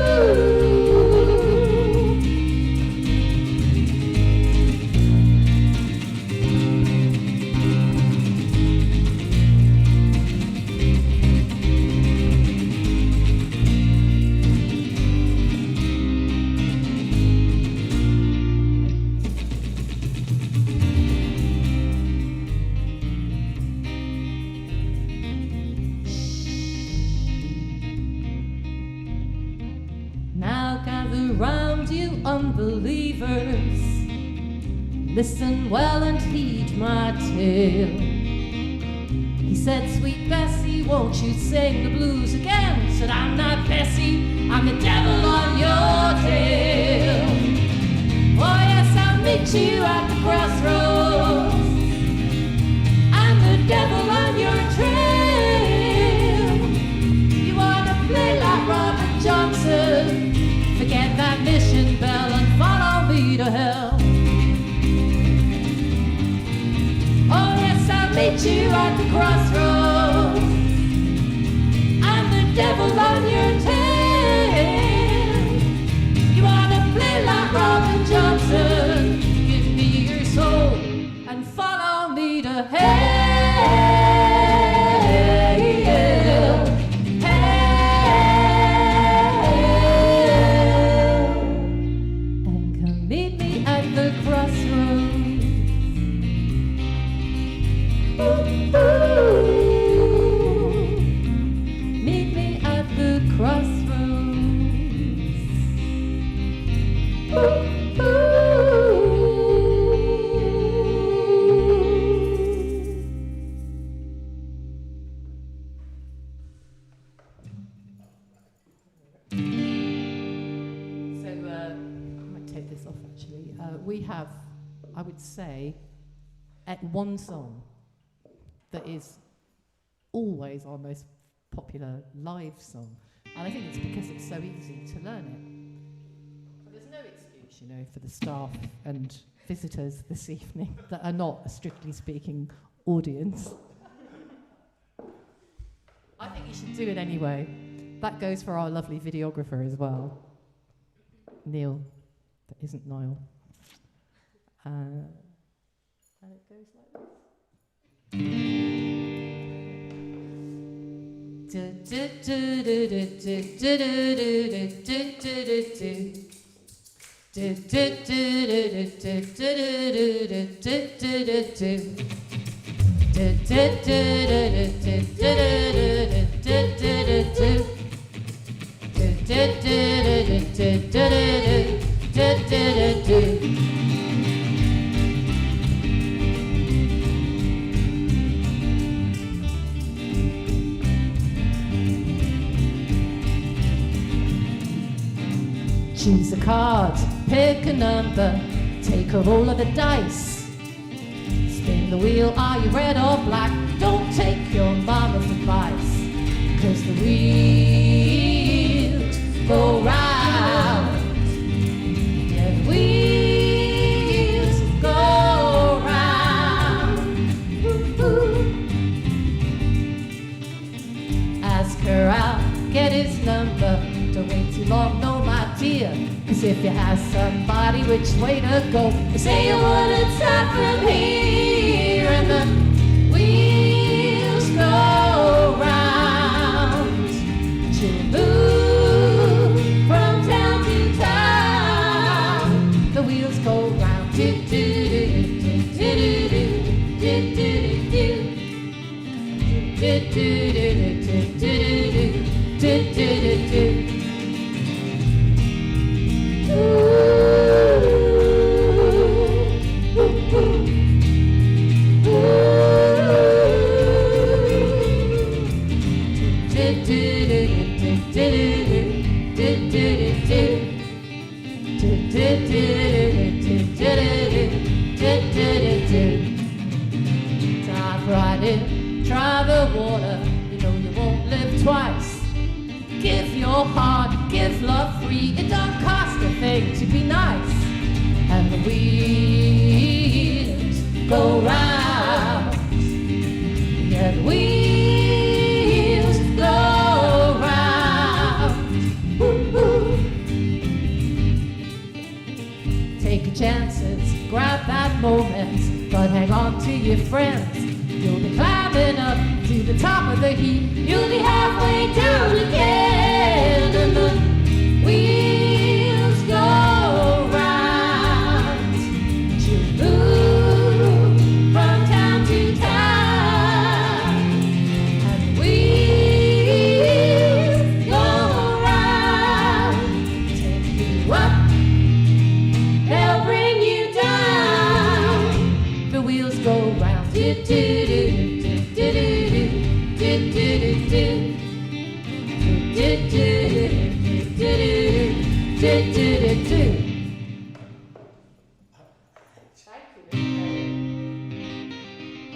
Speaker 2: Round you unbelievers, listen well and heed my tale. He said, sweet Bessie, won't you sing the blues again? Said, I'm not Bessie, I'm the devil on your tail. Oh yes, I'll meet you at the crossroads. I'm the devil on your trail. You wanna play like Robert Johnson? Forget that mission bell and follow me to hell. Oh yes, I'll meet you at the crossroads. I'm the devil on your tail. You wanna play like Robert Johnson? Give me your soul and follow me to hell. We have, I would say, at one song that is always our most popular live song, and I think it's because it's so easy to learn it. But there's no excuse, you know, for the staff and visitors this evening that are not a strictly speaking audience. I think you should do it anyway. That goes for our lovely videographer as well, Neil. That isn't Niall. And it goes like Choose a card, pick a number, take a roll of the dice. Spin the wheel, are you red or black? Don't take your mama's advice, 'cause the wheels go round. Yeah, the wheels go round. way to go. They say you wouldn't stop from here, and the wheels go round. You'll move from town to town. The wheels go round. Do, do, do, do, do, do, do, do, do, do, do, do, do, do. Dive right in, try the water, you know you won't live twice. Give your heart, give love free, it don't cost a thing to be nice. And the wheels go round, yeah, the wheels go round. Woo-hoo. Take your chances, grab that moment, but hang on to your friends. You'll be climbing up to the top of the heap. You'll be halfway down again, and the wheels go round. You'll move from town to town, and the wheels go round. Take you up, they'll bring you down. The wheels go round. Do, do, do.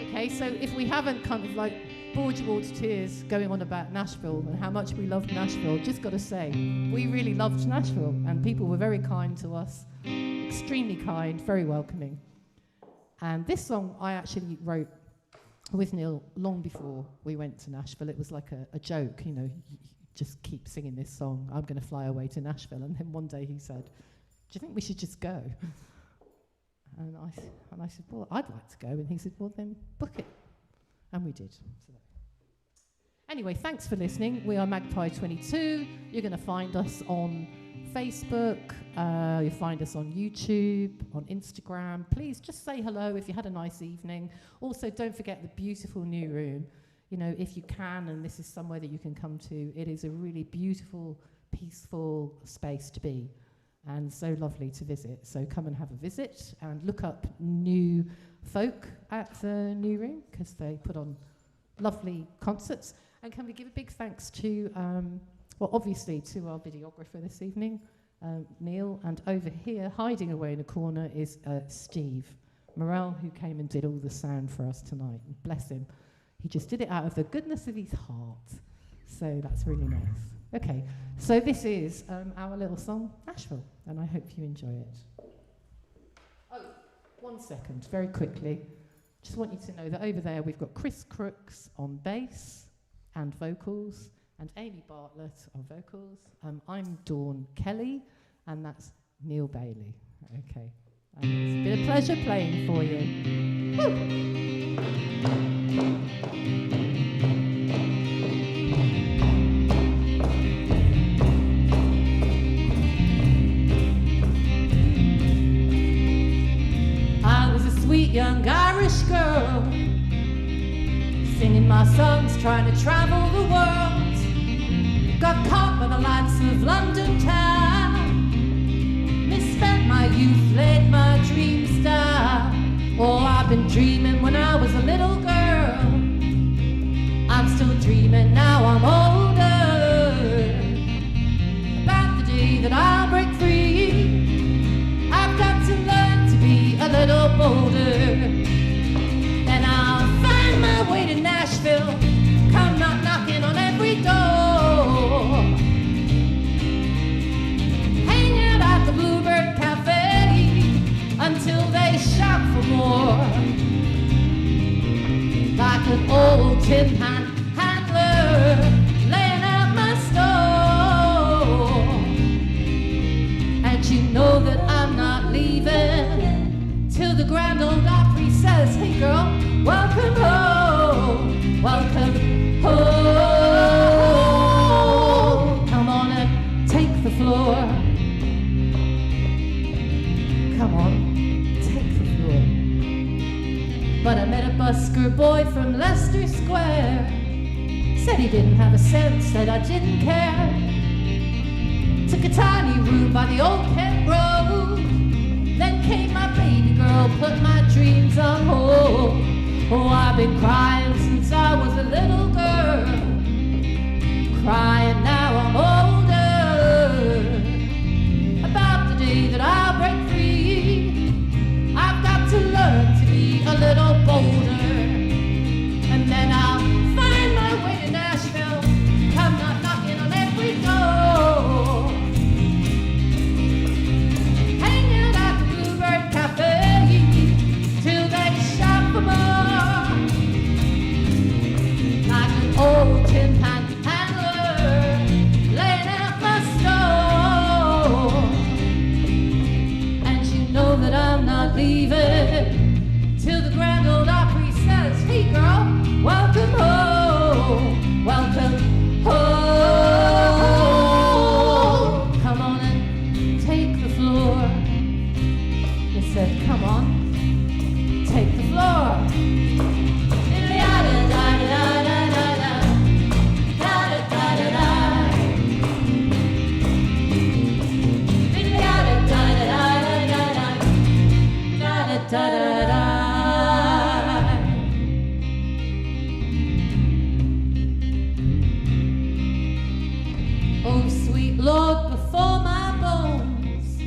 Speaker 2: Okay, so if we haven't kind of like bored you all to tears going on about Nashville and how much we loved Nashville, just got to say, we really loved Nashville and people were very kind to us, extremely kind, very welcoming. And this song I actually wrote with Neil long before we went to Nashville. It was like a joke, you know, you just keep singing this song, I'm going to fly away to Nashville. And then one day he said, do you think we should just go? And I said, well, I'd like to go. And he said, well, then book it. And we did. So anyway, thanks for listening. We are Magpie22. You're going to find us on Facebook. You'll find us on YouTube, on Instagram. Please just say hello if you had a nice evening. Also, don't forget the beautiful new room. You know, if you can, and this is somewhere that you can come to, it is a really beautiful, peaceful space to be. And so lovely to visit. So come and have a visit and look up new folk at the new room because they put on lovely concerts. And can we give a big thanks to, well, obviously to our videographer this evening, Neil, and over here, hiding away in a corner, is Steve Morrell, who came and did all the sound for us tonight. And bless him. He just did it out of the goodness of his heart. So that's really nice. Okay, so this is our little song, Nashville, and I hope you enjoy it. Oh, 1 second, very quickly. Just want you to know that over there we've got Chris Crooks on bass and vocals, and Amy Bartlett on vocals. I'm Dawn Kelly, and that's Neil Bailey. Okay, and it's been a pleasure playing for you. Woo! Sweet young Irish girl, singing my songs, trying to travel the world. Got caught by the lights of London town, misspent my youth, laid my dreams down. Oh, I've been dreaming when I was a little girl, I'm still dreaming now I'm older, about the day that I'll break free. I've got to learn to be a little bolder. Then I'll find my way to Nashville, come knocking on every door, hang out at the Bluebird Cafe until they shout for more. Like an old tin pan handler laying out my store, and you know that I'm not leaving hey girl, welcome home, welcome home. Come on and take the floor. Come on, take the floor. But I met a busker boy from Leicester Square. Said he didn't have a cent, said I didn't care. Took a tiny room by the old Kent Road. Then came my baby girl, put my dreams on hold. Oh, I've been crying since I was a little girl. Crying now I'm older. About the day that I'll break free. I've got to learn to be a little bolder. And then I'll find my way to Nashville. I'm not knocking on every door. Hanging out the Bluebird Cafe till they shop for more. Like an old tin pan handler laying out my store. And you know that I'm not leaving till the grand old Opry says, hey girl, welcome home, welcome home. Come on and take the floor. He said, come on, take the floor. Oh, sweet Lord, before my bones,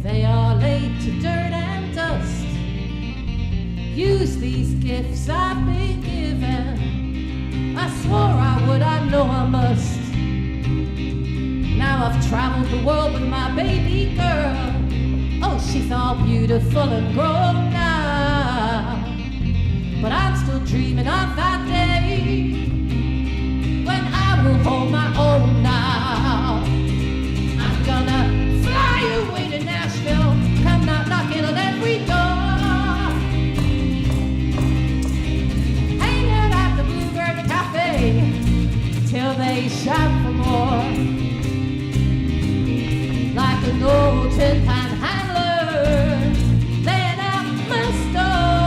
Speaker 2: they are laid to dirt and dust. Use these gifts I've been given. I swore I would, I know I must. Now I've traveled the world with my baby girl. Oh, she's all beautiful and grown now. But I'm still dreaming of that day when I will hold my own now. I'm gonna fly away to Nashville, come out knocking on every door. Hanging at the Bluebird Cafe till they shout for more. Like an old tin pan handler laying out my store.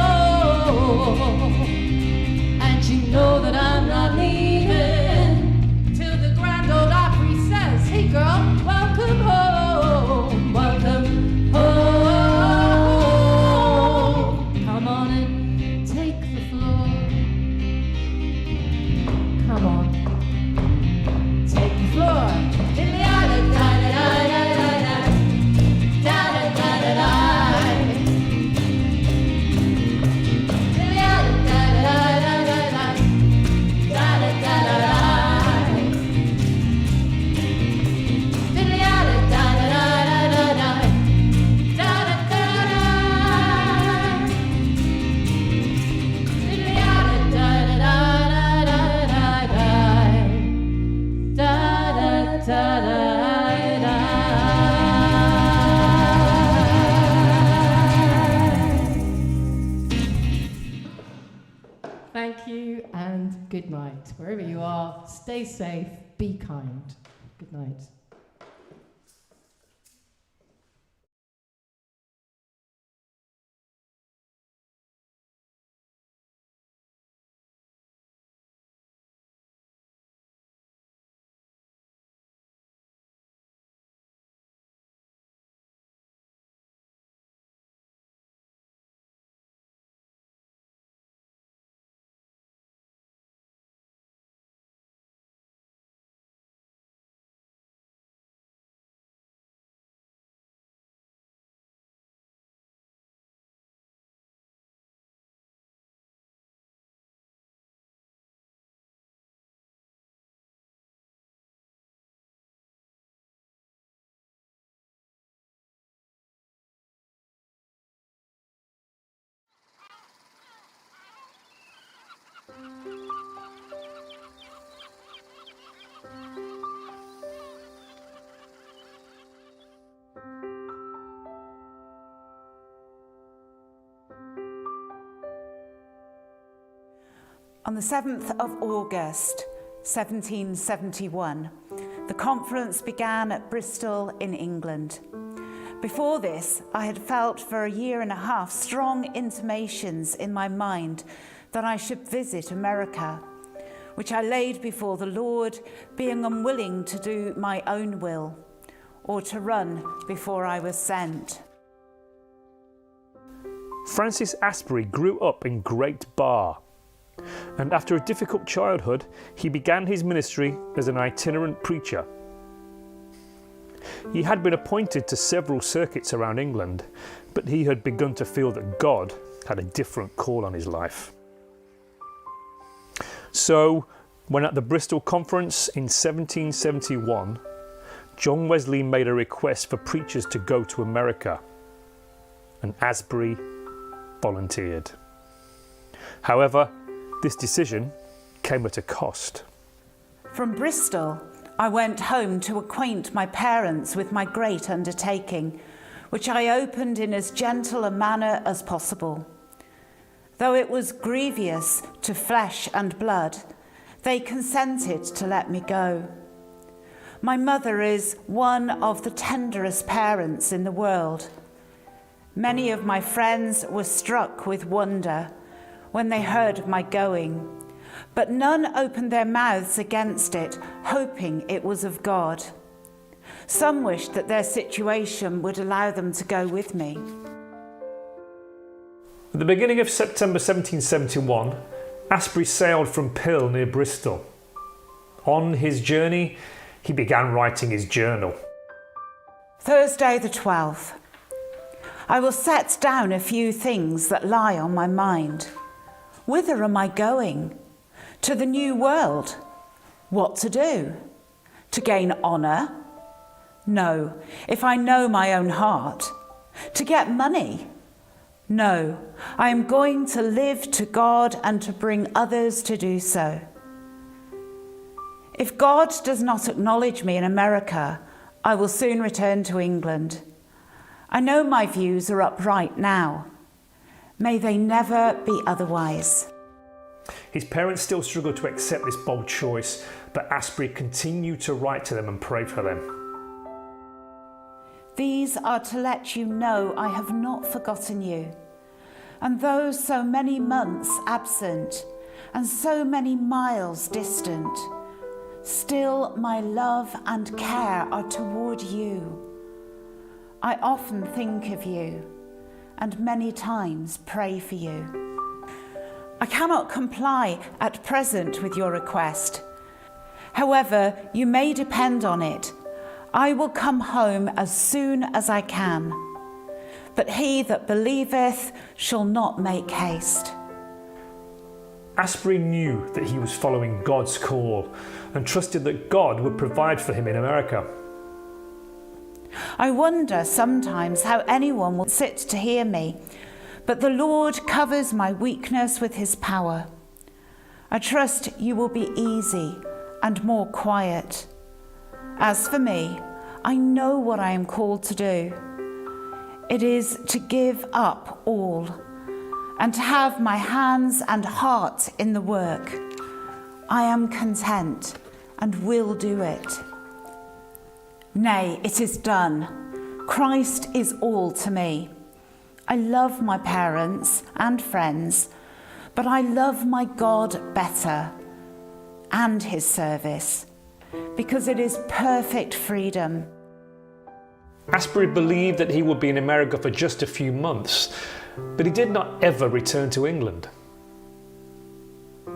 Speaker 2: And you know that I'm not leaving till the grand old Opry says, hey girl, welcome home, welcome home. Come on and take the floor. Come on, take the floor. Thank you and good night. Wherever you are, stay safe, be kind. Good night.
Speaker 3: On the 7th of August, 1771, the conference began at Bristol in England. Before this, I had felt for a year and a half strong intimations in my mind that I should visit America, which I laid before the Lord, being unwilling to do my own will or to run before I was sent.
Speaker 4: Francis Asbury grew up in Great Barr, and after a difficult childhood, he began his ministry as an itinerant preacher. He had been appointed to several circuits around England, but he had begun to feel that God had a different call on his life. So, when at the Bristol Conference in 1771, John Wesley made a request for preachers to go to America, and Asbury volunteered. However, this decision came at a cost.
Speaker 3: From Bristol, I went home to acquaint my parents with my great undertaking, which I opened in as gentle a manner as possible. Though it was grievous to flesh and blood, they consented to let me go. My mother is one of the tenderest parents in the world. Many of my friends were struck with wonder when they heard of my going, but none opened their mouths against it, hoping it was of God. Some wished that their situation would allow them to go with me.
Speaker 4: At the beginning of September 1771, Asbury sailed from Pill near Bristol. On his journey, he began writing his journal.
Speaker 3: Thursday the 12th. I will set down a few things that lie on my mind. Whither am I going? To the new world. What to do? To gain honour? No, if I know my own heart. To get money? No, I am going to live to God and to bring others to do so. If God does not acknowledge me in America, I will soon return to England. I know my views are upright now. May they never be otherwise.
Speaker 4: His parents still struggled to accept this bold choice, but Asbury continued to write to them and pray for them.
Speaker 3: These are to let you know I have not forgotten you. And though so many months absent and so many miles distant, still my love and care are toward you. I often think of you and many times pray for you. I cannot comply at present with your request. However, you may depend on it. I will come home as soon as I can. But he that believeth shall not make haste.
Speaker 4: Asbury knew that he was following God's call and trusted that God would provide for him in America.
Speaker 3: I wonder sometimes how anyone will sit to hear me, but the Lord covers my weakness with his power. I trust you will be easy and more quiet. As for me, I know what I am called to do. It is to give up all and to have my hands and heart in the work. I am content and will do it. Nay, it is done. Christ is all to me. I love my parents and friends, but I love my God better and his service, because it is perfect freedom.
Speaker 4: Asbury believed that he would be in America for just a few months, but he did not ever return to England.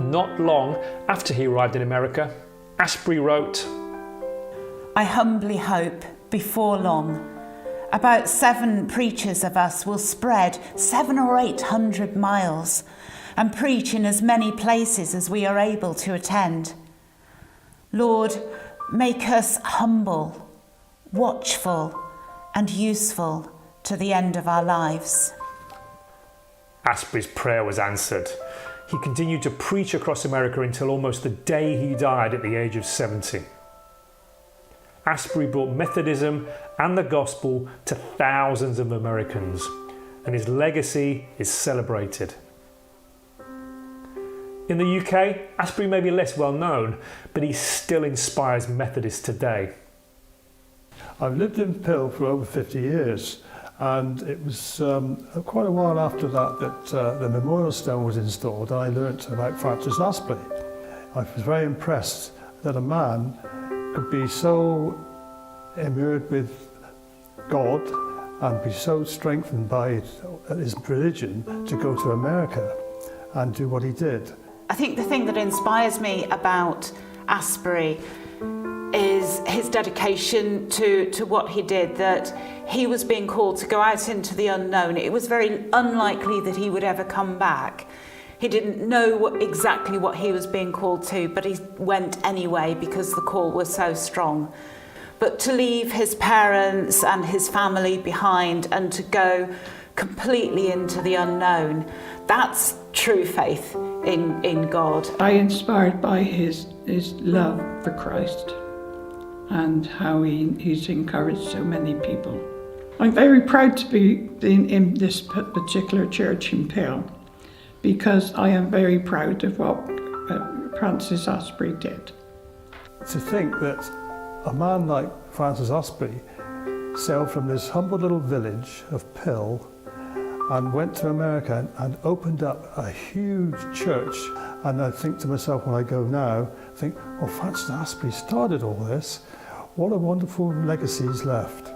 Speaker 4: Not long after he arrived in America, Asbury wrote,
Speaker 3: I humbly hope before long about 7 preachers of us will spread 700 or 800 miles and preach in as many places as we are able to attend. Lord, make us humble, watchful, and useful to the end of our lives.
Speaker 4: Asbury's prayer was answered. He continued to preach across America until almost the day he died at the age of 70. Asbury brought Methodism and the gospel to thousands of Americans, and his legacy is celebrated. In the UK, Asbury may be less well known, but he still inspires Methodists today.
Speaker 5: I've lived in Pill for over 50 years, and it was quite a while after that the memorial stone was installed and I learnt about Francis Asbury. I was very impressed that a man could be so immersed with God and be so strengthened by his religion to go to America and do what he did.
Speaker 3: I think the thing that inspires me about Asbury is his dedication to what he did, that he was being called to go out into the unknown. It was very unlikely that he would ever come back. He didn't know exactly what he was being called to, but he went anyway because the call was so strong. But to leave his parents and his family behind and to go completely into the unknown, that's true faith in God.
Speaker 6: I'm inspired by his love for Christ and how he's encouraged so many people. I'm very proud to be in this particular church in Pill, because I am very proud of what Francis Asbury did.
Speaker 5: To think that a man like Francis Asbury sailed from this humble little village of Pill and went to America and opened up a huge church. And I think to myself when I go now, Francis Asbury started all this. What a wonderful legacy he's left.